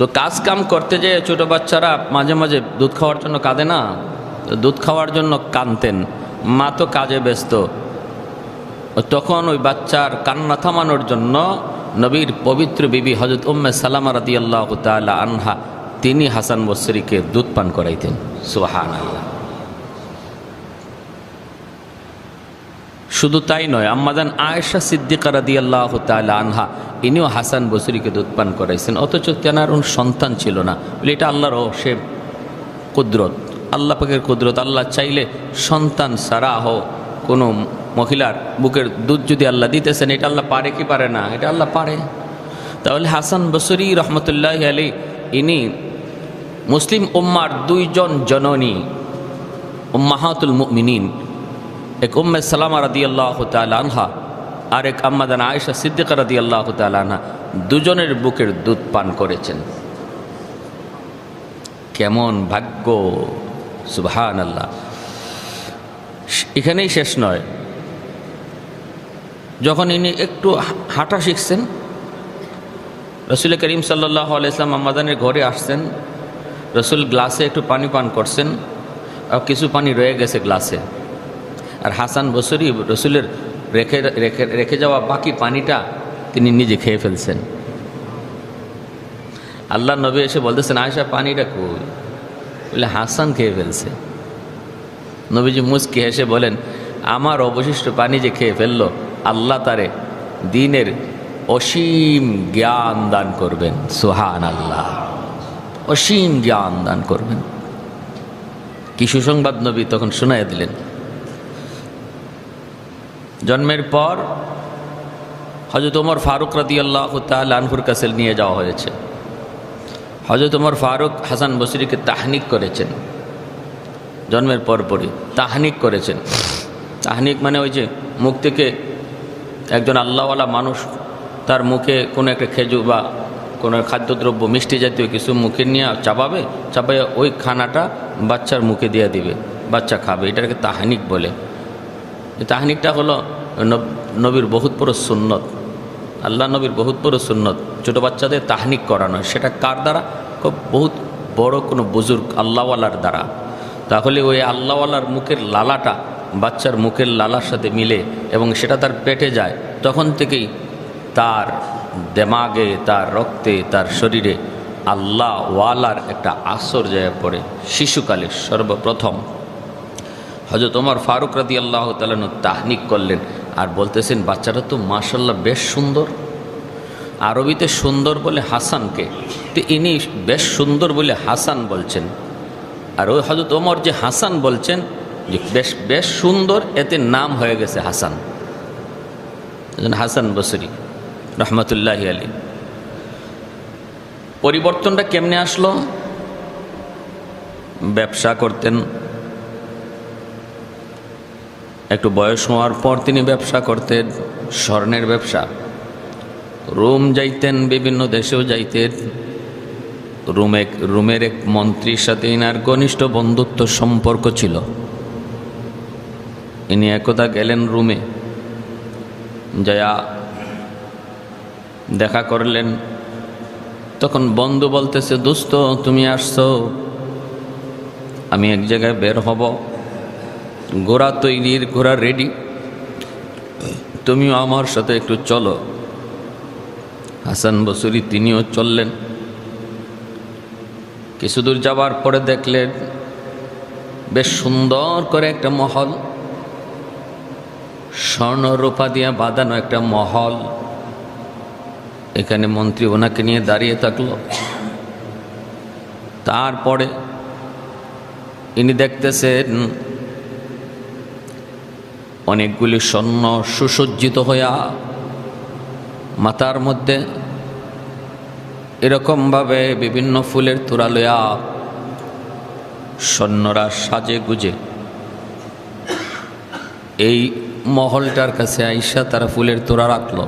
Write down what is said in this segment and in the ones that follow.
তো কাজ কাম করতে যেয়ে ছোট বাচ্চারা মাঝে মাঝে দুধ খাওয়ার জন্য কাঁদে না, তো দুধ খাওয়ার জন্য কাঁদতেন, মা তো কাজে ব্যস্ত। তখন ওই বাচ্চার কান্না থামানোর জন্য নবীর পবিত্র বিবি হযরত উম্মে সালামা রাদিয়াল্লাহু তাআলা আনহা তিনি হাসান বসরিকে দুধ পান করাইতেন। সুবহানাল্লাহ। শুধু তাই নয়, আম্মাজান আয়েশা সিদ্দিকা রাদিয়াল্লাহু তাআলা আনহা ইনিও হাসান বসরিকে দুধ পান করাইছেন, অথচ তেনার সন্তান ছিল না। বলে এটা আল্লাহর সে কুদরত, আল্লাহ পাকের কুদরত। আল্লাহ চাইলে সন্তান ছাড়া কোনো মহিলার বুকের দুধ যদি আল্লাহ দিতেছেন, এটা আল্লাহ পারে কি পারে না? এটা আল্লাহ পারে। তাহলে হাসান বসরি রহমতুল্লাহি আলাইহি ইনি মুসলিম উম্মার দুইজন জননী উম্মাহাতুল মুমিনিন, এক উম্মে সালামা রাদিয়াল্লাহু তাআলা আনহা আর এক আম্মাজান আয়েশা সিদ্দিকা রাদিয়াল্লাহু তাআলা আনহা, দুজনের বুকের দুধ পান করেছেন। কেমন ভাগ্য! সুবহানাল্লাহ। এখানেই শেষ নয়, যখন ইনি একটু হাঁটা শিখছেন, রসুল করিম সাল্লাল্লাহু আলাইহি ওয়াসাল্লাম আম্মাজানের ঘরে আসছেন, রসুল গ্লাসে একটু পানি পান করছেন, আর কিছু পানি রয়ে গেছে গ্লাসে, আর হাসান বসরি রসুলের রেখে যাওয়া বাকি পানিটা তিনি নিজে খেয়ে ফেলছেন। আল্লাহ নবী এসে বলতেছেন, আয়েশা পানিটা কই? বলে হাসান খেয়ে ফেলছে। নবীজি মুচকি হেসে বলেন, আমার অবশিষ্ট পানি যে খেয়ে ফেললো, আল্লাহ তারে দ্বীনের অসীম জ্ঞান দান করবেন। সুবহানাল্লাহ। অসীম জ্ঞান দান করবেন। কি সুসংবাদ নবী তখন শুনাইয়া দিলেন। জন্মের পর হযরত ওমর ফারুক রাদিয়াল্লাহু তাআলা আনহুর কাছে নিয়ে যাওয়া হয়েছে। হযরত ওমর ফারুক হাসান বসরিকে তাহনিক করেছেন। জন্মের পরপরই তাহনিক করেছেন। তাহনিক মানে ওই যে মুখ থেকে একজন আল্লাহওয়ালা মানুষ তার মুখে কোনো একটা খেজুর বা কোনো খাদ্যদ্রব্য মিষ্টি জাতীয় কিছু মুখে নিয়ে চাপাবে ওই খানাটা বাচ্চার মুখে দিয়ে দিবে, বাচ্চা খাবে। এটাকে তাহনিক বলে। তাহনিকটা হলো নবীর বহুত বড় সুন্নত, আল্লাহ নবীর বহুত বড় সুন্নত। ছোটো বাচ্চাদের তাহনিক করানো, সেটা কার দ্বারা? খুব বহুত বড় কোনো বুজুর্গ আল্লাহওয়ালার দ্বারা। তাহলে ওই আল্লাহওয়ালার মুখের লালাটা বাচ্চার মুখের লালার সাথে মিলে এবং সেটা তার পেটে যায়, তখন থেকেই তার দেমাগে, তার রক্তে, তার শরীরে আল্লাহওয়ালার একটা আসর যায় পড়ে। শিশুকালে সর্বপ্রথম হযরত ওমর ফারুক রাদিয়াল্লাহু তাআলা তাহনিক করলেন আর বলতেছেন, বাচ্চাটা তো মাশাআল্লাহ বেশ সুন্দর। আরবিতে সুন্দর বলে হাসানকে, তো ইনি বেশ সুন্দর বলে হাসান বলছেন। আর ওই হযরত ওমর যে হাসান বলছেন যে বেশ সুন্দর, এতে নাম হয়ে গেছে হাসান। হাসান বসরি রহমতুল্লাহি আলাইহি। পরিবর্তনটা কেমনে আসলো? ব্যবসা করতেন, একটু বয়স হওয়ার পর তিনি ব্যবসা করতেন, স্বর্ণের ব্যবসা। রোম যাইতেন, বিভিন্ন দেশেও যাইতেন। রোমের এক মন্ত্রীর সাথে ইনার ঘনিষ্ঠ বন্ধুত্ব সম্পর্ক ছিল। ইনি একদা গেলেন রোমে, যায়া দেখা করলেন। তখন বন্ধু বলতেছে, দোস্ত তুমি আসছো, আমি এক জায়গায় বের হব, ঘোড়া তৈরির, ঘোড়া রেডি, তুমিও আমার সাথে একটু চলো। হাসান বসরি তিনিও চললেন। কিছু দূর যাবার পরে দেখলেন বেশ সুন্দর করে একটা মহল, স্বর্ণ রূপা দিয়ে বাঁধানো একটা মহল। এখানে মন্ত্রী ওনাকে নিয়ে দাঁড়িয়ে থাকলো। তারপরে ইনি দেখতেছেন অনেকগুলি স্বর্ণ সুসজ্জিত হইয়া, মাথার মধ্যে এরকমভাবে বিভিন্ন ফুলের তোড়া লইয়া সৈন্যরা সাজে গুজে এই মহলটার কাছে আইসা তারা ফুলের তোড়া রাখলো।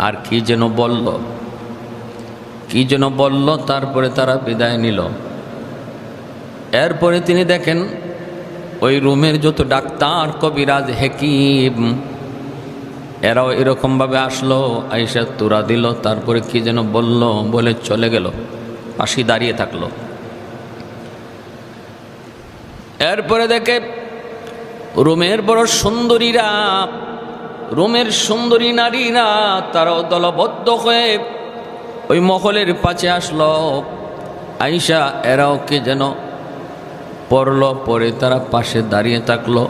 আর কি যেন বলল, তারপরে তারা বিদায় নিল। এরপরে তিনি দেখেন ওই রুমের যত ডাক্তার, কবিরাজ, হেকিম এরাও এরকমভাবে আসলো, আয়েশা তুরা দিল, তারপরে কি যেন বলল, বলে চলে গেল, পাশে দাঁড়িয়ে থাকলো। এরপরে দেখে রোমের বড় সুন্দরীরা, রোমের সুন্দরী নারীরা তারাও দলবদ্ধ হয়ে ওই মহলের পাশে আসলো। আয়েশা এরাও কে যেন পড়ল, পরে তারা পাশে দাঁড়িয়ে থাকলো।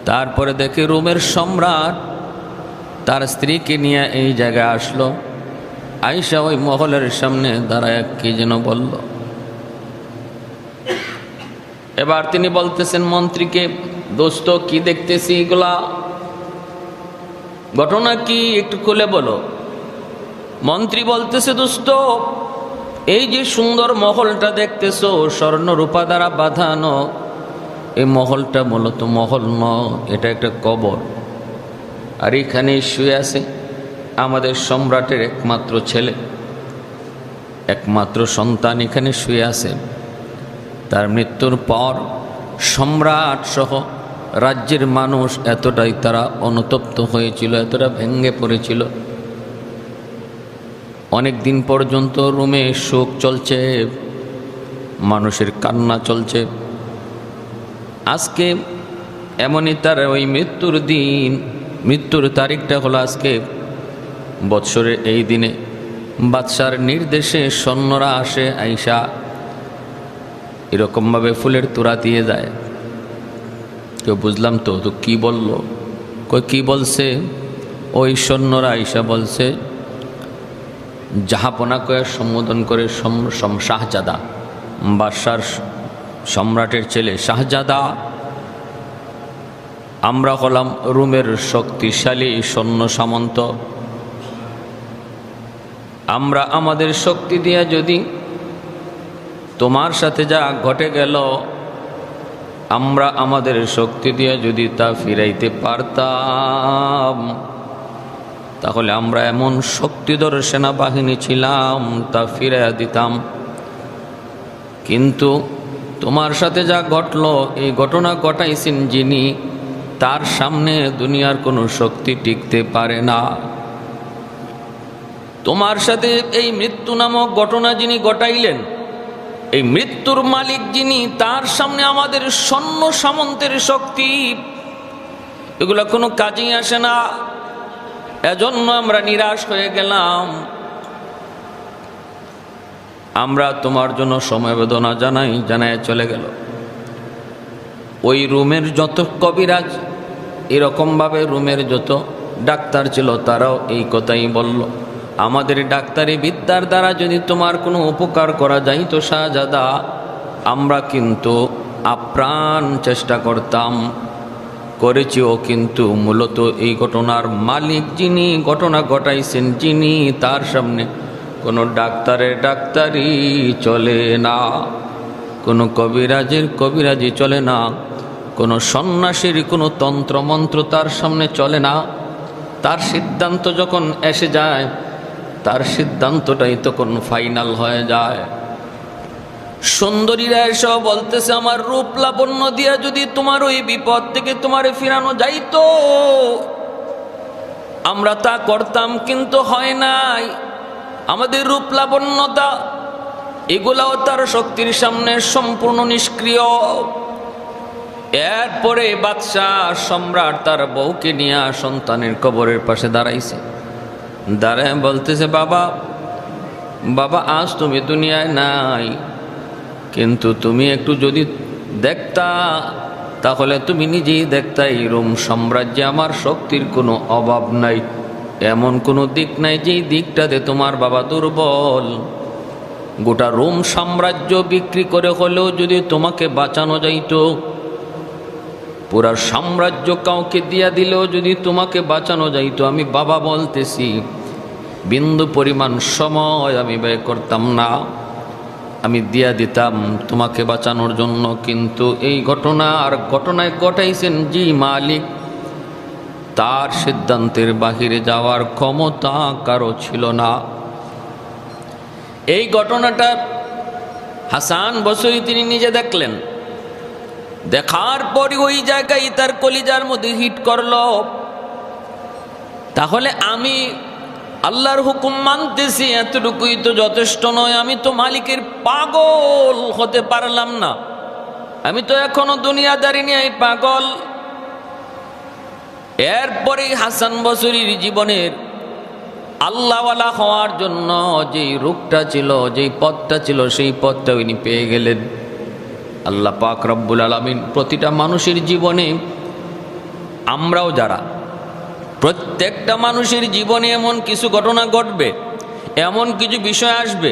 তারপরে দেখে রোমের সম্রাট তার স্ত্রীকে নিয়ে এই জায়গায় আসলো। আয়েশা ওই মহলের সামনে দাঁড়ায় কি যেন বলল। এবার তিনি বলতেছেন মন্ত্রীকে, দোস্ত কি দেখতেছি এগুলা, ঘটনা কি একটু খুলে বলো। মন্ত্রী বলতেছে, দোস্ত এই যে সুন্দর মহলটা দেখতেছো, স্বর্ণ রূপা দ্বারা বাঁধানো, এই মহলটা মূলত মহল নয়, এটা একটা কবর। আর এখানে শুয়ে আছে আমাদের সম্রাটের একমাত্র ছেলে, একমাত্র সন্তান এখানে শুয়ে আছে। তার মৃত্যুর পর সম্রাট সহ রাজ্যের মানুষ এতটাই তারা অনুতপ্ত হয়েছিল, এতটা ভেঙে পড়েছিল। অনেক দিন পর্যন্ত রোমে শোক চলছে, মানুষের কান্না চলছে। আজকে এমনই তার ওই মৃত্যুর দিন, মৃত্যুর তারিখটা হলো আজকে। বৎসরের এই দিনে বাদশার নির্দেশে সৈন্যরা আসে, আয়েশা এরকমভাবে ফুলের তোড়া দিয়ে যায়। কেউ বুঝলাম তো তো কি বলল, কই কি বলছে? ওই সৈন্যরা আয়েশা বলছে, জাহাপনা কয়ে সম্বোধন করে শাহজাদা, বাদশার সম্রাটের ছেলে শাহজাদা, আমরা হলাম রোমের শক্তিশালী সৈন্য সামন্ত। আমরা আমাদের শক্তি দিয়ে যদি তোমার সাথে যা ঘটে গেল, আমরা আমাদের শক্তি দিয়ে যদি তা ফিরাইতে পারতাম, তাহলে আমরা এমন শক্তিধর সেনাবাহিনী ছিলাম, তা ফিরাইয়া দিতাম। কিন্তু তোমার সাথে যা ঘটল, এই ঘটনা ঘটাইছেন যিনি, তার সামনে দুনিয়ার কোনো শক্তি টিকতে পারে না। তোমার সাথে এই মৃত্যু নামক ঘটনা যিনি ঘটাইলেন, এই মৃত্যুর মালিক যিনি, তার সামনে আমাদের সৈন্য সামন্তের শক্তি এগুলো কোনো কাজেই আসে না। এজন্য আমরা নিরাশ হয়ে গেলাম। আমরা তোমার জন্য সমবেদনা জানায় চলে গেল। ওই রোমের যত কবিরাজ, এরকমভাবে রোমের যত ডাক্তার ছিল, তারাও এই কথাই বলল, আমাদের ডাক্তারি বিদ্যার দ্বারা যদি তোমার কোনো উপকার করা যায় তো শাহজাদা, আমরা কিন্তু আপ্রাণ চেষ্টা করতাম, করেছিও। কিন্তু মূলত এই ঘটনার মালিক যিনি, ঘটনা ঘটাইছেন যিনি, তার সামনে কোনো ডাক্তারের ডাক্তারি চলে না, কোনো কবিরাজের কবিরাজি চলে না, কোনো সন্ন্যাসীর কোনো তন্ত্রমন্ত্র তার সামনে চলে না। তার সিদ্ধান্ত যখন এসে যায়, তার সিদ্ধান্তটাই তখন ফাইনাল হয়ে যায়। সুন্দরীরা এসব বলতেছে, আমার রূপ লাবণ্য দিয়া যদি তোমার ওই বিপদ থেকে তোমারে ফিরানো যাইতো, আমরা তা করতাম, কিন্তু হয় নাই। আমাদের রূপ লাবণ্যতা এগুলাও তার শক্তির সামনে সম্পূর্ণ নিষ্ক্রিয়। এরপরে বাদশাহ সম্রাট তার বউকে নিয়ে সন্তানের কবরের পাশে দাঁড়াইছে। দাঁড়ায় বলতেছে, বাবা বাবা, আজ তুমি দুনিয়ায় নাই, কিন্তু তুমি একটু যদি দেখতা, তাহলে তুমি নিজেই দেখতা এই রোম সাম্রাজ্যে আমার শক্তির কোনো অভাব নাই। এমন কোনো দিক নাই যেই দিকটাতে তোমার বাবা দুর্বল। গোটা রোম সাম্রাজ্য বিক্রি করে হলেও যদি তোমাকে বাঁচানো যাইতো, পুরা সাম্রাজ্য কাউকে দিয়া দিলেও যদি তোমাকে বাঁচানো যাইতো, আমি বাবা বলতেছি বিন্দু পরিমাণ সময় আমি ব্যয় করতাম না, আমি দিয়া দিতাম তোমাকে বাঁচানোর জন্য। কিন্তু এই ঘটনায় ঘটাইছেন যে মালিক, তার সিদ্ধান্তের বাহিরে যাওয়ার ক্ষমতা কারো ছিল না। এই ঘটনাটা হাসান বসরি তিনি নিজে দেখলেন। দেখার পরই ওই জায়গায় তার কলিজার মধ্যে হিট করল। তাহলে আমি আল্লাহর হুকুম মানতেছি, এতটুকুই তো যথেষ্ট নয়। আমি তো মালিকের পাগল হতে পারলাম না, আমি তো এখনো দুনিয়াদারি নিয়ে পাগল। এরপরে হাসান বসরির জীবনের আল্লাহওয়ালা হওয়ার জন্য যেই রূপটা ছিল, যেই পথটা ছিল, সেই পথটা উনি পেয়ে গেলেন। আল্লাহ পাক রব্বুল আলামিন প্রতিটা মানুষের জীবনে, আমরাও যারা, প্রত্যেকটা মানুষের জীবনে এমন কিছু ঘটনা ঘটবে, এমন কিছু বিষয় আসবে,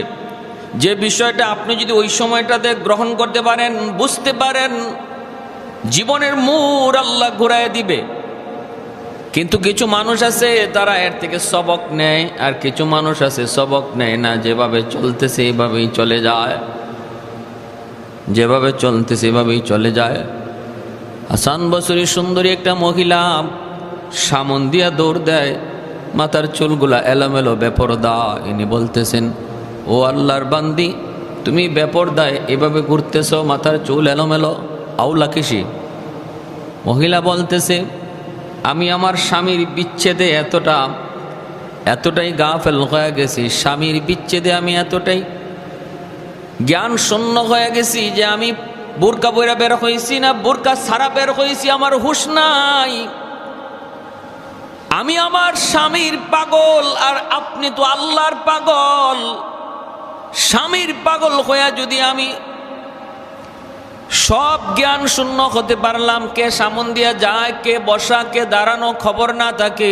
যে বিষয়টা আপনি যদি ওই সময়টাতে গ্রহণ করতে পারেন, বুঝতে পারেন, জীবনের মোড় আল্লাহ ঘুরায় দিবে। কিন্তু কিছু মানুষ আছে তারা এর থেকে সবক নেয়, আর কিছু মানুষ আছে সবক নেয় না, যেভাবে চলতেছে এভাবেই চলে যায়, যেভাবে চলতেছে এভাবেই চলে যায়। হাসান বসরি সুন্দরী একটা মহিলা সামন দিয়া দৌড় দেয়, মাথার চুলগুলা এলোমেলো বেপরদা। ইনি বলতেছেন, ও আল্লাহর বান্দি, তুমি বেপরদায় এভাবে ঘুরতেছ, মাথার চুল এলোমেলো, আউলা কিসি? মহিলা বলতেছে, আমি আমার স্বামীর বিচ্ছেদে এতটাই গাফেল হয়ে গেছি, স্বামীর বিচ্ছেদে আমি এতটাই জ্ঞান শূন্য হয়ে গেছি যে আমি বোরকা বইরা বের হয়েছি না বোরকা ছাড়া বের হয়েছি, আমার হুঁশ নাই। আমি আমার স্বামীর পাগল, আর আপনি তো আল্লাহর পাগল। স্বামীর পাগল হইয়া যদি আমি সব জ্ঞান শূন্য হতে পারলাম, কে সামন দিয়া যায়, কে বসা, কে দাঁড়ানো খবর না থাকে,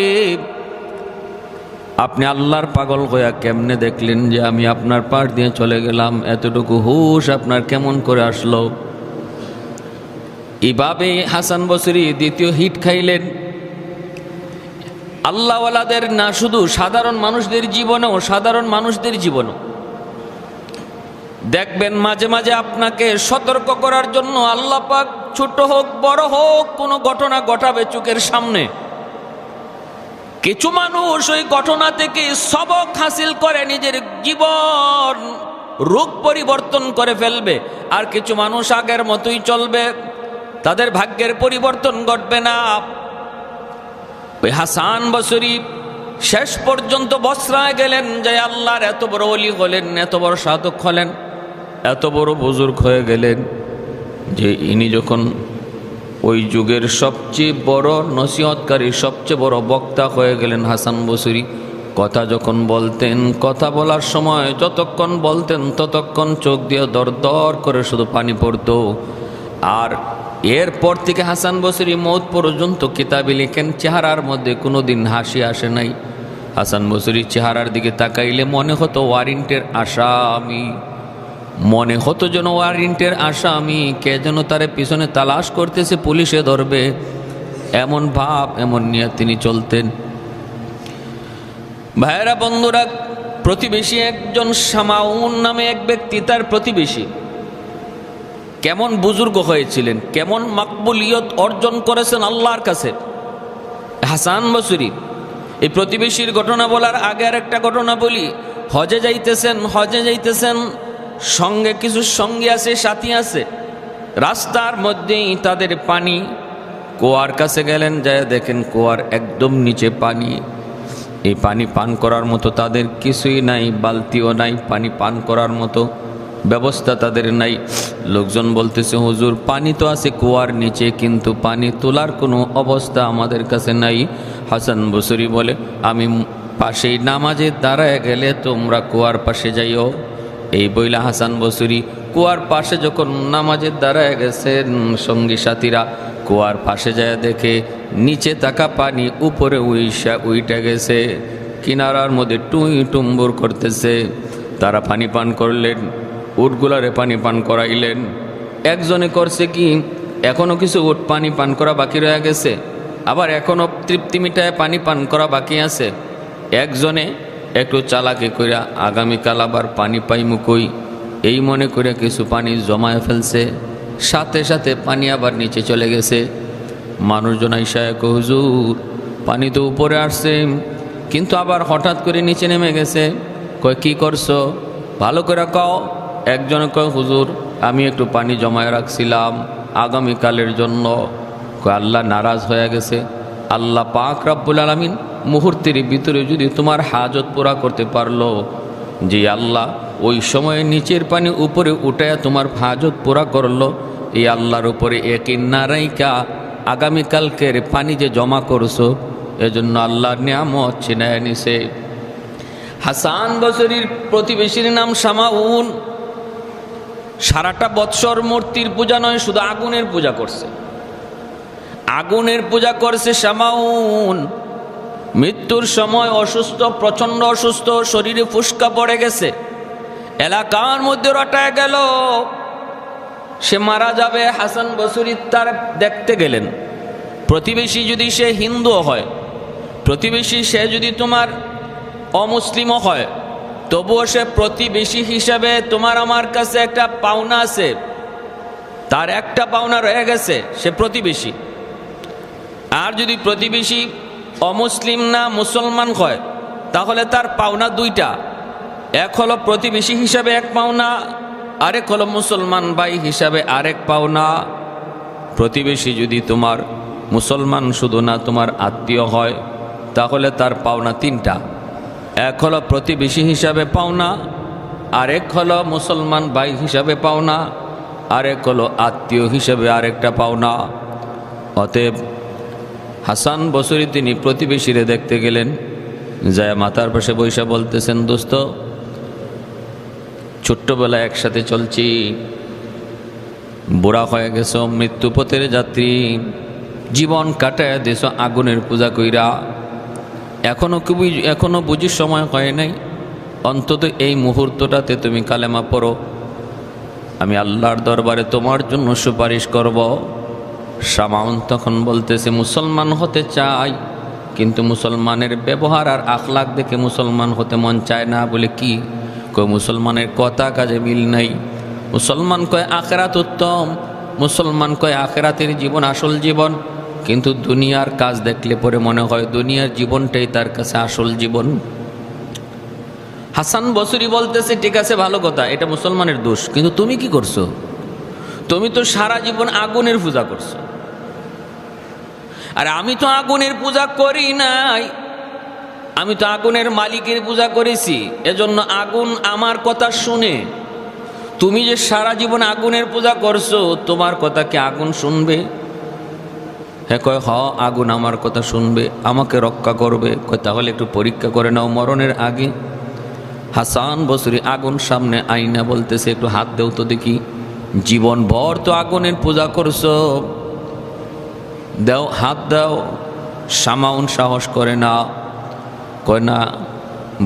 আপনি আল্লাহর পাগল হইয়া কেমনে দেখলেন যে আমি আপনার পাশ দিয়ে চলে গেলাম? এতটুকু হুঁশ আপনার কেমন করে আসলো? এইভাবে হাসান বসরি দ্বিতীয় হিট খাইলেন। আল্লাহওয়ালাদের না, শুধু সাধারণ মানুষদের জীবনেও, সাধারণ মানুষদের জীবনেও দেখবেন মাঝে মাঝে আপনাকে সতর্ক করার জন্য আল্লাহ পাক ছোট হোক বড় হোক কোনো ঘটনা ঘটাবে চোখের সামনে। কিছু মানুষ ওই ঘটনা থেকে সবক হাসিল করে নিজের জীবন রূপ পরিবর্তন করে ফেলবে, আর কিছু মানুষ আগের মতোই চলবে, তাদের ভাগ্যের পরিবর্তন ঘটবে না। ওই হাসান বসরি শেষ পর্যন্ত বসরায় গেলেন, যে আল্লাহর এত বড় ওলি হলেন, এত বড় সাধক হলেন, এত বড় বুজুর্গ হয়ে গেলেন, যে ইনি যখন ওই যুগের সবচেয়ে বড় নসিহতকারী, সবচেয়ে বড় বক্তা হয়ে গেলেন হাসান বসরি। কথা যখন বলতেন, কথা বলার সময় যতক্ষণ বলতেন ততক্ষণ চোখ দিয়ে দর দর করে শুধু পানি পড়তো। আর এরপর থেকে হাসান বসরি মৌত পর্যন্ত কিতাবে লিখেন, চেহারার মধ্যে কোনো দিন হাসি আসে নাই। হাসান বসরির চেহারার দিকে তাকাইলে মনে হতো ওয়ারেন্টের আসামি, মনে হতো যেন ওয়ারেন্টের আসামি, কে যেন তার পিছনে তালাশ করতেছে, পুলিশে ধরবে, এমন ভাব, এমন নিয়ে তিনি চলতেন। ভাইয়েরা, বন্ধুরা, প্রতিবেশী একজন শামাউন নামে এক ব্যক্তি, তার প্রতিবেশী কেমন বুজুর্গ হয়েছিলেন, কেমন মাকবুলিয়ত অর্জন করেছেন আল্লাহর কাছে হাসান বসরি। এই প্রতিবেশীর ঘটনা বলার আগে আর একটা ঘটনা বলি। হজে যাইতেছেন, সঙ্গে কিছু সঙ্গী আছে, সাথী আছে। রাস্তার মধ্যেই তাদের পানি, কুয়ার কাছে গেলেন, যায় দেখেন কুয়ার একদম নিচে পানি। এই পানি পান করার মতো তাদের কিছুই নাই, বালতিও নাই, পানি পান করার মতো ব্যবস্থা তাদের নাই। লোকজন বলতেছে, হুজুর পানি তো আছে কুয়ার নিচে, কিন্তু পানি তোলার কোনো অবস্থা আমাদের কাছে নাই। হাসান বসরি বলে, আমি পাশেই নামাজে দাঁড়ায় গেলে তোমরা কুয়ার পাশে যাইও। এই বইলা হাসান বসরি কুয়ার পাশে যখন নামাজের দাঁড়ায় গেছেন, সঙ্গী সাথীরা কুয়ার পাশে যায় দেখে নিচে তাকা পানি উপরে উইটা গেছে, কিনারার মধ্যে টুই টুম্বুর করতেছে। তারা পানি পান করলেন, উটগুলারে পানি পান করাইলেন। একজনে করছে কি, এখনো কিছু উট পানি পান করা বাকি রয়ে গেছে, আবার এখনো তৃপ্তি মিটায় পানি পান করা বাকি আছে। একজনে একটু চালাকি কইরা আগামীকাল আবার পানি পাইমু কই, এই মনে করে কিছু পানি জমায় ফেলছে, সাথে সাথে পানি আবার নিচে চলে গেছে। মানুষজন আইসা, হুজুর পানি তো উপরে আসছে, কিন্তু আবার হঠাৎ করে নিচে নেমে গেছে। কয়, কি করছো, ভালো করে কও। একজন কয়, হুজুর আমি একটু পানি জমায় রাখছিলাম আগামীকালের জন্য। কয়, আল্লাহ নারাজ হয়ে গেছে। আল্লাহ পাক রব্বুল আলামিন মুহূর্তের ভিতরে যদি তোমার হাজত পুরা করতে পারলো, যে আল্লাহ ওই সময়ে নিচের পানি উপরে উঠায়া তোমার হাজত পুরা করলো, এই আল্লাহর উপরে ইয়াকিন না রাইখা আগামীকালকের পানি যে জমা করছো, এজন্য আল্লাহর নিয়ামত ছিনায় নিছে। হাসান বসরির প্রতিবেশীর নাম শামাউন। সারাটা বৎসর মূর্তির পূজা নয়, শুধু আগুনের পূজা করছে, আগুনের পূজা করছে শামাউন। মৃত্যুর সময় অসুস্থ, প্রচন্ড অসুস্থ, শরীরে ফুসকা পড়ে গেছে, এলাকার মধ্যে রটায় গেল সে মারা যাবে। হাসান বসরি তার দেখতে গেলেন। প্রতিবেশী যদি সে হিন্দু হয়, প্রতিবেশী সে যদি তোমার অমুসলিমও হয়, তবুও সে প্রতিবেশী হিসাবে তোমার আমার কাছে একটা পাওনা আছে, তার একটা পাওনা রয়ে গেছে, সে প্রতিবেশী। আর যদি প্রতিবেশী অমুসলিম না মুসলমান হয়, তাহলে তার পাওনা দুইটা, এক হলো প্রতিবেশী হিসাবে এক পাওনা, আরেক হলো মুসলমান ভাই হিসাবে আরেক পাওনা। প্রতিবেশী যদি তোমার মুসলমান শুধু না তোমার আত্মীয় হয়, তাহলে তার পাওনা তিনটা, এক হলো প্রতিবেশী হিসাবে পাওনা, আরেক হলো মুসলমান ভাই হিসাবে পাওনা, আরেক হলো আত্মীয় হিসাবে আরেকটা পাওনা। অতএব হাসান বসরি তিনি প্রতিবেশীরে দেখতে গেলেন, যায় মাথার পাশে বৈশা বলতেছেন, দোস্ত ছোট্টবেলায় একসাথে চলছি, বুড়া হয়ে গেছ, মৃত্যুপথের যাত্রী, জীবন কাটায় দেশ আগুনের পূজা কইরা, এখনো বুঝির সময় হয় নাই, অন্তত এই মুহূর্তটাতে তুমি কালেমা পড়ো, আমি আল্লাহর দরবারে তোমার জন্য সুপারিশ করব। শামাউন তখন বলতেছে, মুসলমান হতে চাই, কিন্তু মুসলমানের ব্যবহার আর আখলাক দেখে মুসলমান হতে মন চায় না। বলে কি কয়, মুসলমানের কথা কাজে মিল নাই। মুসলমান কয় আখেরাত উত্তম, মুসলমান কয় আখেরাতের জীবন আসল জীবন, কিন্তু দুনিয়ার কাজ দেখলে পরে মনে হয় দুনিয়ার জীবনটাই তার কাছে আসল জীবন। হাসান বসরি বলতেছে, ঠিক আছে ভালো কথা, এটা মুসলমানের দোষ, কিন্তু তুমি কি করছো? তুমি তো সারা জীবন আগুনের পূজা করছো, আর আমি তো আগুনের পূজা করি নাই, আমি তো আগুনের মালিকের পূজা করেছি। এজন্য আগুন আমার কথা শুনে, তুমি যে সারা জীবন আগুনের পূজা করছো, তোমার কথা কি আগুন শুনবে? হ্যাঁ কয়, হ আগুন আমার কথা শুনবে, আমাকে রক্ষা করবে। কয় তাহলে একটু পরীক্ষা করে নাও মরণের আগে। হাসান বসরি আগুন সামনে আইনা বলতেছে, একটু হাত দেও তো দেখি, জীবন ভর তো আগুনের পূজা করছো, দাও হাত দাও। শামাউন সাহস করে না, কয় না,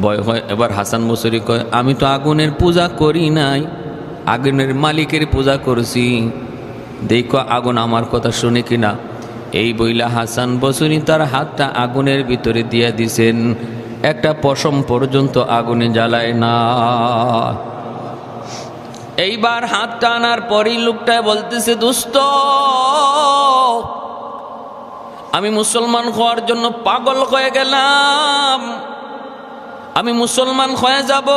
ভয় হয়। এবার হাসান বসরি কয়, আমি তো আগুনের পূজা করি নাই, আগুনের মালিকের পূজা করছি, দেখো আগুন আমার কথা শুনে কিনা। এই বইলা হাসান বসরি তার হাতটা আগুনের ভিতরে দিয়ে দিছেন, একটা পশম পর্যন্ত আগুনে জ্বালায় না। এইবার হাতটা আনার পরই লোকটা বলতেছে, দোস্ত আমি মুসলমান হওয়ার জন্য পাগল হয়ে গেলাম, আমি মুসলমান হয়ে যাব,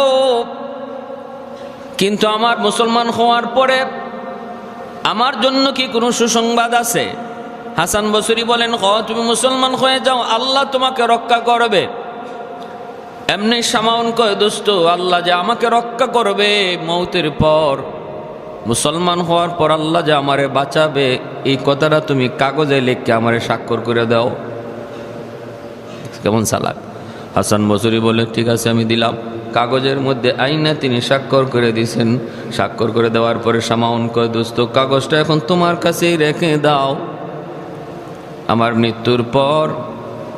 কিন্তু আমার মুসলমান হওয়ার পরে আমার জন্য কি কোনো সুসংবাদ আছে? হাসান বসরি বলেন, তুমি মুসলমান হয়ে যাও, আল্লাহ তোমাকে রক্ষা করবে। এমনি শামাউন কয়, দোস্ত আল্লাহ যে আমাকে রক্ষা করবে মৌতের পর, মুসলমান হওয়ার পর আল্লাহ যে আমারে বাঁচাবে, এই কথাটা তুমি কাগজে লিখে আমারে স্বাক্ষর করে দাও। কেমন চালাক! হাসান বসরি বলে, ঠিক আছে আমি দিলাম। কাগজের মধ্যে আইনা তিনি স্বাক্ষর করে দিয়েছেন। স্বাক্ষর করে দেওয়ার পরে শামাউন কয়, দোস্ত কাগজটা এখন তোমার কাছেই রেখে দাও, আমার মৃত্যুর পর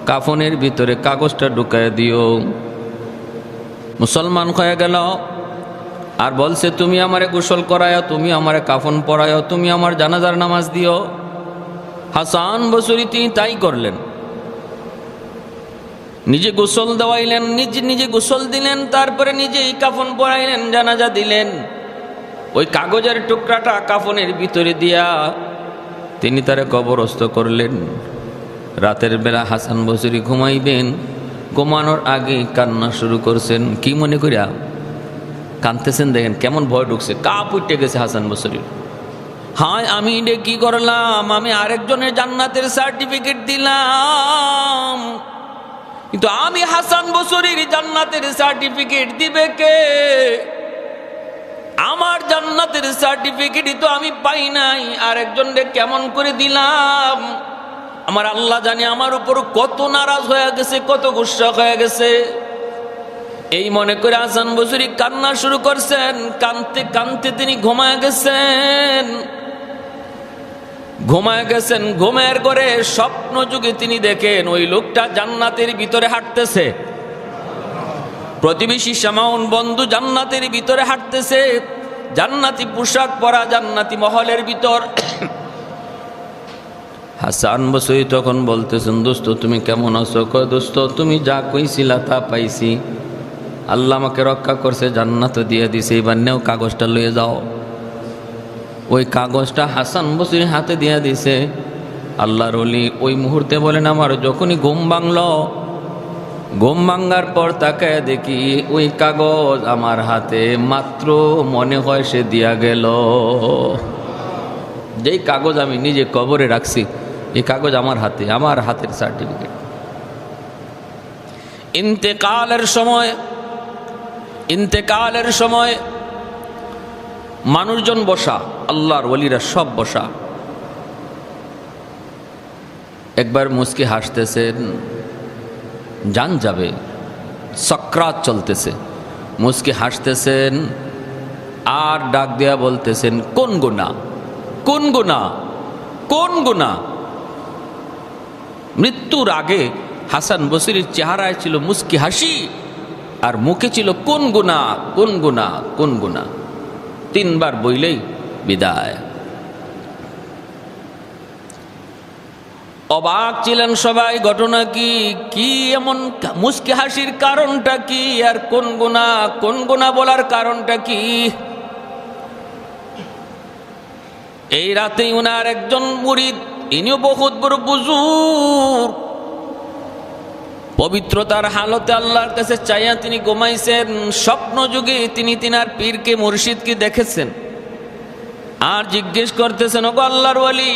কাফনের ভিতরে কাগজটা ঢুকায় দিও। মুসলমান হয়ে গেল, আর বলছে তুমি আমারে গোসল করায়, তুমি আমারে কাফন পরায়, তুমি আমার জানাজার নামাজ দিও। হাসান বসরি তিনি তাই করলেন, নিজে গোসল দেওয়াইলেন, নিজে গোসল দিলেন, তারপরে নিজেই কাফন পরাইলেন, জানাজা দিলেন। ওই কাগজের টুকরাটা কাফনের ভিতরে দিয়া তিনি তারে কবরস্থ করলেন। রাতের বেলা হাসান বসরি ঘুমাইবেন, ঘুমানোর আগে কান্না শুরু করছেন। কি মনে করিয়া কাঁদতেছেন দেখেন, কেমন ভয় ঢুকছে, কাপ উঠে গেছে হাসান বসরির। হায় আমি এটা কি করলাম, আমি আরেকজনের জান্নাতের সার্টিফিকেট দিলাম, কিন্তু আমি হাসান বসরির জান্নাতের সার্টিফিকেট দিবে কে? আমার জান্নাতের সার্টিফিকেটই তো আমি পাই নাই, আর একজনকে কেমন করে দিলাম? আমার আল্লাহ জানে আমার উপর কত নারাজ হয়ে গেছে, কত গুসা হয়ে গেছে। এই মনে করে হাসান বসরি কান্না শুরু করছেন। কানতে কানতে তিনি ঘুমায় গেছেন। ঘুমের করে স্বপ্ন যুগে তিনি দেখেন ওই লোকটা জান্নাতের ভিতরে হাঁটতেছে। প্রতিবেশী শামাউন বন্ধু জান্নাতের ভিতরে হাঁটতেছে, জান্নাতি পোশাক পরা, জান্নাতি মহলের ভিতর। হাসান বসরি তখন বলতেছেন, দোস্ত তুমি কেমন আছো? কয় দোস্ত তুমি যা কইছিলা তা পাইছি, আল্লাহ আমাকে রক্ষা করছে, জান্নাত দিয়ে দিছে, এবার নেও কাগজটা লয়ে যাও। ওই কাগজটা হাসান বসরির হাতে দিয়ে দিছে। আল্লাহর ওলি ওই মুহূর্তে বলেন, আমার যখনই ঘুম ভাঙলো, ঘুম ভাঙার পর তাকায় দেখি ওই কাগজ আমার হাতে, মাত্র মনে হয় সে দিয়া গেল। যেই কাগজ আমি নিজে কবরে রাখছি, এই কাগজ আমার হাতে, আমার হাতের সার্টিফিকেট। ইন্তেকালের সময় মানুষজন বসা, আল্লাহর ওলিরা সব বসা। একবার মুস্কি হাসতেছেন, জান যাবে, সাকরাত চলতেছে, মুস্কি হাসতেছেন আর ডাক দেয়া বলতেছেন, কোন গুনাহ, কোন গুনাহ, কোন গুনাহ? মৃত্যুর আগে হাসান বসরির চেহারায় ছিল মুস্কি হাসি, আর মুখে ছিল কোন গুনাহ, কোন গুনাহ, কোন গুনাহ। তিনবার বইলেই বিদায়। অবাক ছিলেন সবাই, ঘটনা কি? কি এমন মুস্কি হাসির কারণটা কি? আর কোন গুনাহ বলার কারণটা কি? এই রাতেই উনার একজন মুরিদ, ইনিও বহুত বড় বুজুর্গ, পবিত্রতার হালতে আল্লাহর কাছে চাইয়া তিনি ঘুমাইছেন। স্বপ্ন যুগে তিনি তিনার পীরকে, মুর্শিদকে দেখেছেন, আর জিজ্ঞেস করতেছেন, ওগো আল্লাহর ওয়ালি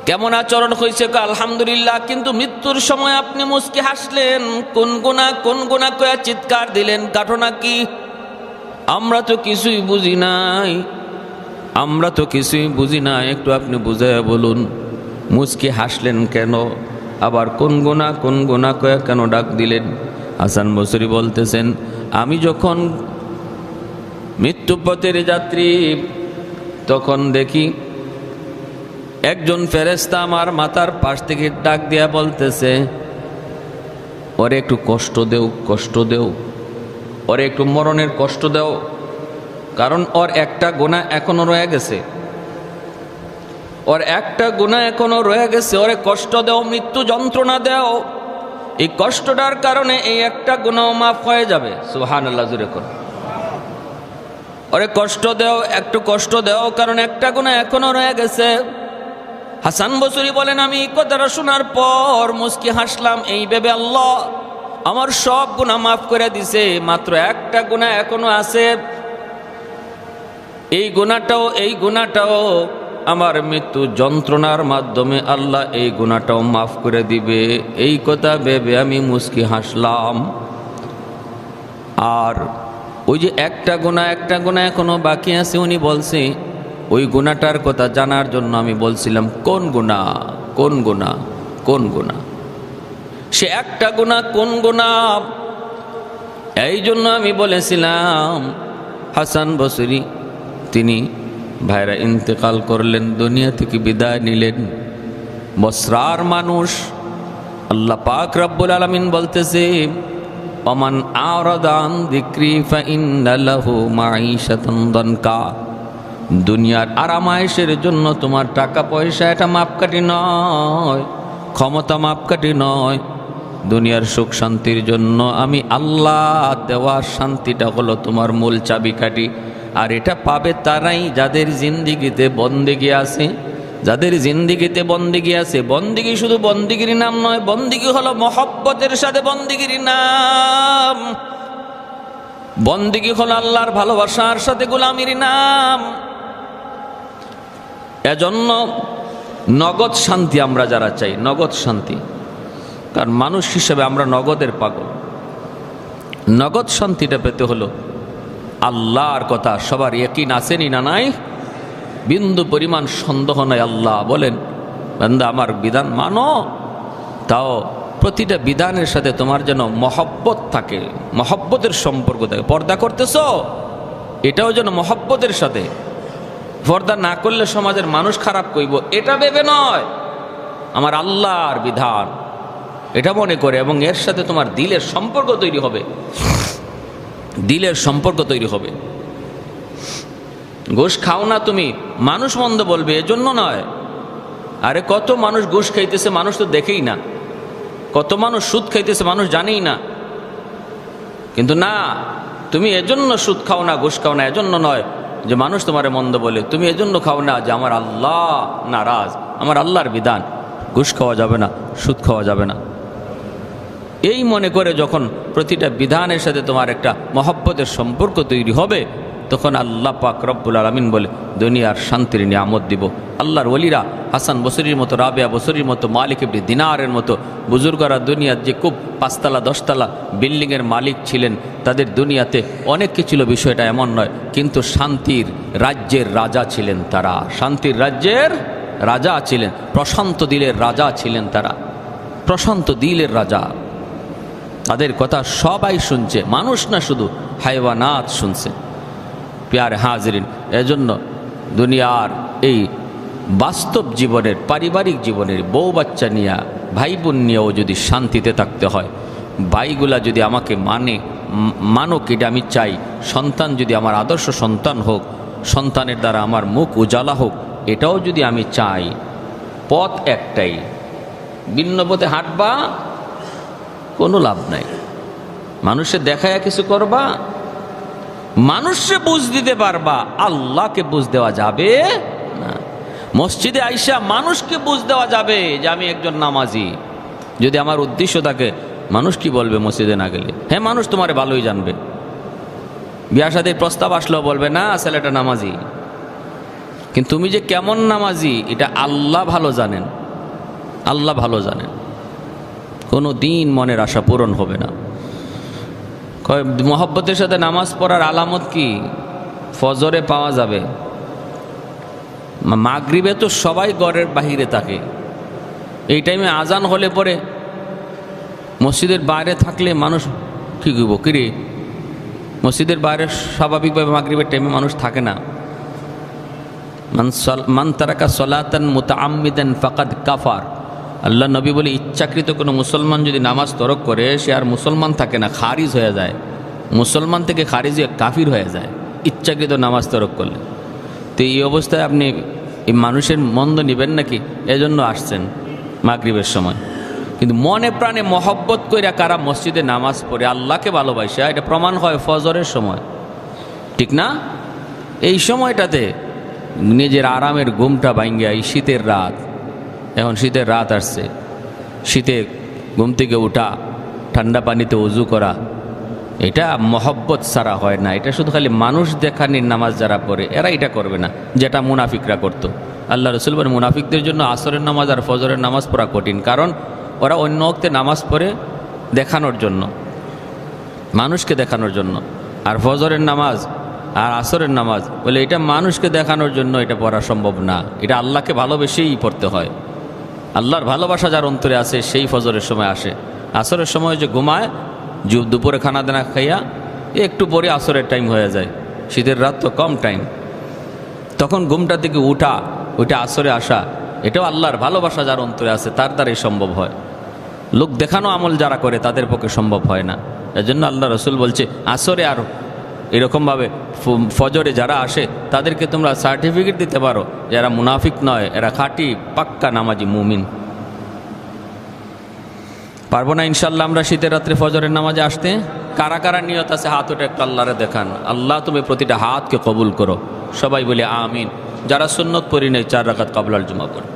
কেমন আচরণ হয়েছে? আলহামদুলিল্লাহ। কিন্তু মৃত্যুর সময় আপনি মুস্কি হাসলেন, কোন গুনাহ কয়া চিৎকার দিলেন, ঘটনা কি? আমরা তো কিছুই বুঝি নাই, আমরা তো কিছুই বুঝি না, একটু আপনি বুঝাইয়া বলুন, মুস্কি হাসলেন কেন? আবার কোন গুনাহ কয়া কেন ডাক দিলেন? হাসান বসরি বলতেছেন, আমি যখন মৃত্যুপথের যাত্রী, তখন দেখি একজন ফেরেশতা আমার মাথার পাশ থেকে ডাক দিয়া বলতেছে, ওরে একটু কষ্ট দেও, কষ্ট দেও, ওরে একটু মরণের কষ্ট দেও, কারণ ওর একটা গুনাহ এখনো রয়ে গেছে, ওর একটা গুনাহ এখনো রয়ে গেছে, ওরে কষ্ট দেও, মৃত্যু যন্ত্রণা দেও, এই কষ্টটার কারণে এই একটা গুনাহ মাফ হয়ে যাবে। সুবহানাল্লাহ, জোরে করো। ওরে কষ্ট দেও, একটু কষ্ট দেও, কারণ একটা গুনাহ এখনো রয়ে গেছে। হাসান বসরি বলেন, আমি এই কথাটা শোনার পর মুস্কি হাসলাম, এই ভেবে আল্লাহ আমার সব গুনাহ মাফ করে দিছে, মাত্র একটা গুনাহ এখনো আছে, এই গুনাহটাও আমার মৃত্যু যন্ত্রণার মাধ্যমে আল্লাহ এই গুনাহটাও মাফ করে দিবে। এই কথা ভেবে আমি মুস্কি হাসলাম। আর ওই যে একটা গুনাহ এখনো বাকি আছে, উনি বলছে ওই গুনাহটার কথা জানার জন্য আমি বলছিলাম, কোন গুনাহ, সে একটা গুনাহ কোন গুনাহ? এই জন্য আমি বলেছিলাম হাসান বসরি তিনি ভাইরা ইন্তেকাল করলেন, দুনিয়া থেকে বিদায় নিলেন। বসরার মানুষ, আল্লাহ পাক রব্বুল আলামিন বলতেছে, ওমান আরাদা আন যিকরি ফাইন্না লাহু মাঈশাতান দানকা। দুনিয়ার আরামায়েশের জন্য তোমার টাকা পয়সা এটা মাপকাঠি নয়, ক্ষমতা মাপকাঠি নয়। দুনিয়ার সুখ শান্তির জন্য আমি আল্লাহ দেওয়ার শান্তিটা হলো তোমার মূল চাবিকাঠি। আর এটা পাবে তারাই যাদের জিন্দিগিতে বন্দেগী আছে, যাদের জিন্দিগিতে বন্দেগী আছে। বন্দেগী শুধু বন্দেগীর নাম নয়, বন্দেগী হলো মহব্বতের সাথে বন্দেগীর নাম, বন্দেগী হলো আল্লাহর ভালোবাসার সাথে গোলামির নাম। এজন্য নগদ শান্তি আমরা যারা চাই, নগদ শান্তি, কারণ মানুষ হিসেবে আমরা নগদের পাগল। নগদ শান্তিটা পেতে হলো আল্লাহর কথা সবার ইয়াকিন আসেনি না নাই, বিন্দু পরিমাণ সন্দেহ নাই। আল্লাহ বলেন, বান্দা আমার বিধান মানো, তাও প্রতিটা বিধানের সাথে তোমার যেন মহব্বত থাকে, মহব্বতের সম্পর্ক থাকে। পর্দা করতেছ, এটাও যেন মহব্বতের সাথে। পর্দা না করলে সমাজের মানুষ খারাপ কইব, এটা ভেবে নয়, আমার আল্লাহর বিধান এটা মনে করে, এবং এর সাথে তোমার দিলের সম্পর্ক তৈরি হবে, দিলের সম্পর্ক তৈরি হবে। ঘুষ খাও না তুমি, মানুষ মন্দ বলবে এজন্য নয়। আরে কত মানুষ ঘুষ খাইতেছে মানুষ তো দেখেই না, কত মানুষ সুদ খাইতেছে মানুষ জানেই না। কিন্তু না, তুমি এজন্য সুদ খাও না, ঘুষ খাও না এজন্য নয় যে মানুষ তোমারে মন্দ বলে, তুমি এজন্য খাও না যে আমার আল্লাহ নারাজ, আমার আল্লাহর বিধান, ঘুষ খাওয়া যাবে না, সুদ খাওয়া যাবে না। এই মনে করে যখন প্রতিটা বিধানের সাথে তোমার একটা মহব্বতের সম্পর্ক তৈরি হবে, তখন আল্লাহ পাক রব্বুল আলামিন বলে দুনিয়ার শান্তির নিয়ামত দিব। আল্লাহর ওলিরা হাসান বসরির মতো, রাবেয়া বসরির মতো, মালিক ইবনে দিনারের মতো বুজুর্গরা দুনিয়ার যে খুব 5 তলা 10 তলা বিল্ডিংয়ের মালিক ছিলেন, তাদের দুনিয়াতে অনেক কিছু ছিল, বিষয়টা এমন নয়, কিন্তু শান্তির রাজ্যের রাজা ছিলেন তারা, শান্তির রাজ্যের রাজা ছিলেন, প্রশান্ত দিলের রাজা ছিলেন তারা, প্রশান্ত দিলের রাজা। তাদের কথা সবাই শুনছে, মানুষ না শুধু হাইওয়ানাত শুনছে। প্যারে হাজরিন, এজন্য দুনিয়ার এই বাস্তব জীবনের, পারিবারিক জীবনের, বউ বাচ্চা নিয়ে, ভাই বোন নিয়েও যদি শান্তিতে থাকতে হয়, ভাইগুলা যদি আমাকে মানক, এটা আমি চাই। সন্তান যদি আমার আদর্শ সন্তান হোক, সন্তানের দ্বারা আমার মুখ উজালা হোক, এটাও যদি আমি চাই, পথ একটাই, ভিন্ন পথে হাঁটবা কোনো লাভ নাই। মানুষের দেখায়া কিছু করবা, মানুষকে বুঝ দিতে পারবা, আল্লাহকে বুঝ দেওয়া যাবে না। মসজিদে আইসা মানুষকে বুঝ দেওয়া যাবে যে আমি একজন নামাজি, যদি আমার উদ্দেশ্য থাকে মানুষ কি বলবে মসজিদে না গেলে? হ্যাঁ, মানুষ তোমারে ভালোই জানবে, বিয়া শাদীর প্রস্তাব আসলেও বলবে না ছেলেটা নামাজি, কিন্তু তুমি যে কেমন নামাজি এটা আল্লাহ ভালো জানেন, আল্লাহ ভালো জানেন। কোনো দিন মনের আশা পূরণ হবে না। মহব্বতের সাথে নামাজ পড়ার আলামত কি? ফজরে পাওয়া যাবে, মাগরিবে তো সবাই ঘরের বাহিরে থাকে, এই টাইমে আজান হলে পরে মসজিদের বাইরে থাকলে মানুষ কি করব, কিরে মসজিদের বাইরে স্বাভাবিকভাবে মাগরিবের টাইমে মানুষ থাকে না। মান তারাকা সলাতান মুতাআম্মিদান ফাকাদ কাফার। আল্লাহ নবী বলে, ইচ্ছাকৃত কোনো মুসলমান যদি নামাজ তরক করে সে আর মুসলমান থাকে না, খারিজ হয়ে যায়, মুসলমান থেকে খারিজ হয়ে কাফির হয়ে যায় ইচ্ছাকৃত নামাজ তরক করলে। তো এই অবস্থায় আপনি এই মানুষের মন্দ নেবেন নাকি? এজন্য আসছেন মাগরিবের সময়। কিন্তু মনে প্রাণে মহব্বত কইরা কারা মসজিদে নামাজ পড়ে, আল্লাহকে ভালোবাসে, এটা প্রমাণ হয় ফজরের সময়, ঠিক না? এই সময়টাতে নিজের আরামের ঘুমটা ভাঙ্গিয়া, এই শীতের রাত, এখন শীতের রাত আসছে, শীতে ঘুম থেকে উঠা, ঠান্ডা পানিতে উজু করা, এটা মহব্বত ছাড়া হয় না। এটা শুধু খালি মানুষ দেখানির নামাজ যারা পড়ে এরা এটা করবে না, যেটা মুনাফিকরা করত। আল্লাহ রসুল বলেন, মুনাফিকদের জন্য আসরের নামাজ আর ফজরের নামাজ পড়া কঠিন, কারণ ওরা অন্য ওক্তে নামাজ পড়ে দেখানোর জন্য, মানুষকে দেখানোর জন্য, আর ফজরের নামাজ আর আসরের নামাজ বলে এটা মানুষকে দেখানোর জন্য এটা পড়া সম্ভব না, এটা আল্লাহকে ভালোবেসেই পড়তে হয়। আল্লাহর ভালোবাসা যার অন্তরে আছে সেই ফজরের সময় আসে। আসরের সময় যে ঘুমায়, দুপুরে খানা দানা খাইয়া একটু পরে আসরের টাইম হয়ে যায়, শীতের রাত তো কম টাইম, তখন ঘুমটা থেকে উঠা, ওইটা আসরে আসা, এটাও আল্লাহর ভালোবাসা যার অন্তরে আছে তার দ্বারাই সম্ভব হয়। লোক দেখানো আমল যারা করে তাদের পক্ষে সম্ভব হয় না। এজন্য আল্লাহ রসুল বলছে, আসরে আর এরকমভাবে ফজরে যারা আসে তাদেরকে তোমরা সার্টিফিকেট দিতে পারো যারা মুনাফিক নয়, এরা খাঁটি পাক্কা নামাজি মুমিন। পারবো না ইনশাল্লাহ আমরা শীতের রাত্রে ফজরের নামাজে আসতে? কারা কারা নিয়ত আছে হাত ওটা একটু আল্লাহরে দেখান। আল্লাহ তুমি প্রতিটা হাতকে কবুল করো, সবাই বলে আমিন। যারা সুন্নত পড়ি নেই 4 রাকাত কাবলাল জুমা পড়ে।